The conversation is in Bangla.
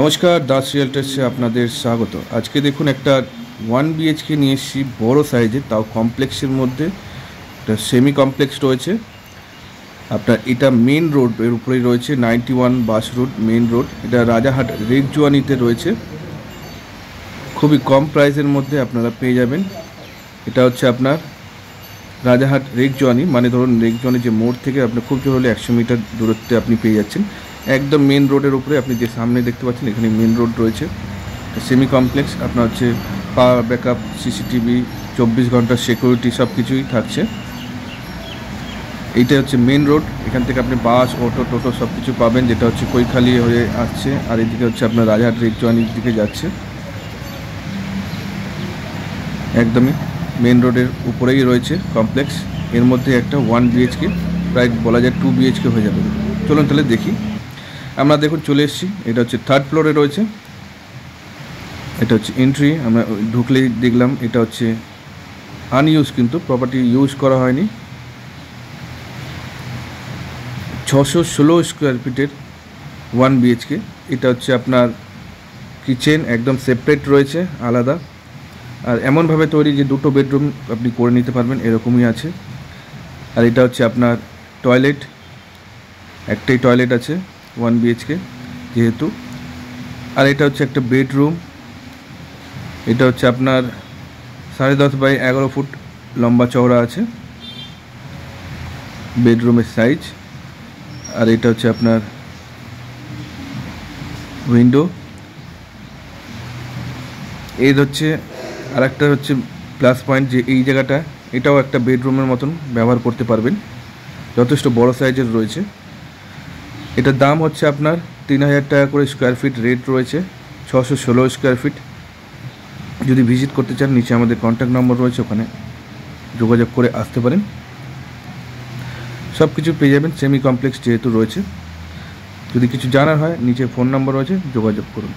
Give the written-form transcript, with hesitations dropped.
নমস্কার, দাস রিয়েলটার্সে আপনাদের স্বাগত। আজকে দেখুন একটা 1 BHK নিয়ে এসেছি, বড়ো সাইজের, তাও কমপ্লেক্সের মধ্যে। একটা সেমি কমপ্লেক্স রয়েছে আপনার। এটা মেন রোডের উপরেই রয়েছে, 91 বাস রোড, মেন রোড। এটা রাজাহাট রেকজুয়ানিতে রয়েছে। খুবই কম প্রাইসের মধ্যে আপনারা পেয়ে যাবেন। এটা হচ্ছে আপনার রাজাহাট রেকজুয়ানি, মানে ধরুন রেকজুয়ানি যে মোড় থেকে আপনার খুব জোর হলে 100 মিটার দূরত্বে আপনি পেয়ে যাচ্ছেন। একদম মেন রোডের উপরে, আপনি যে সামনে দেখতে পাচ্ছেন এখানে মেন রোড রয়েছে। সেমি কমপ্লেক্স আপনার হচ্ছে পাওয়ার ব্যাকআপ, সিসিটিভি, 24 ঘন্টার সিকিউরিটি সব কিছুই থাকছে। এইটা হচ্ছে মেন রোড। এখান থেকে আপনি বাস, অটো, টোটো সব কিছু পাবেন, যেটা হচ্ছে কৈখালি হয়ে আসছে, আর এদিকে হচ্ছে আপনার রাজাহাট রেকজুয়ানির দিকে যাচ্ছে। একদমই মেন রোডের উপরেই রয়েছে কমপ্লেক্স। এর মধ্যে একটা 1 BHK, প্রায় বলা যায় 2 BHK হয়ে যাবে। চলুন তাহলে দেখি। আমরা দেখুন চলে এসেছি। এটা হচ্ছে 3rd ফ্লোরে রয়েছে। এটা হচ্ছে এন্ট্রি। আমরা ঢুকলেই দেখলাম এটা হচ্ছে আনইউজ, কিন্তু প্রপার্টি ইউজ করা হয়নি। 616 স্কোয়ার ফিটের 1 BHK। এটা হচ্ছে আপনার কিচেন, একদম সেপারেট রয়েছে, আলাদা। আর এমনভাবে তৈরি যে 2টো বেডরুম আপনি করে নিতে পারবেন, এরকমই আছে। আর এটা হচ্ছে আপনার টয়লেট, একটাই টয়লেট আছে 1 BHK যেহেতু। আর এটা হচ্ছে একটা বেডরুম। এটা হচ্ছে আপনার 10.5 বাই 11 ফুট লম্বা চওড়া আছে বেডরুমের সাইজ। আর এটা হচ্ছে আপনার উইন্ডো। এই হচ্ছে আর একটা হচ্ছে প্লাস পয়েন্ট, যে এই জায়গাটা এটাও একটা বেডরুমের মতন ব্যবহার করতে পারবেন, যথেষ্ট বড় সাইজের রয়েছে। এটার দাম হচ্ছে আপনার 3000 টাকা করে স্কোয়ার ফিট রেট রয়েছে, 616 স্কোয়ার ফিট। যদি ভিজিট করতে চান, নিচে আমাদের কন্ট্যাক্ট নম্বর রয়েছে, ওখানে যোগাযোগ করে আসতে পারেন। সব কিছু পেয়ে যাবেন, সেমি কমপ্লেক্স যেহেতু রয়েছে। যদি কিছু জানার হয়, নিচে ফোন নম্বর রয়েছে, যোগাযোগ করুন।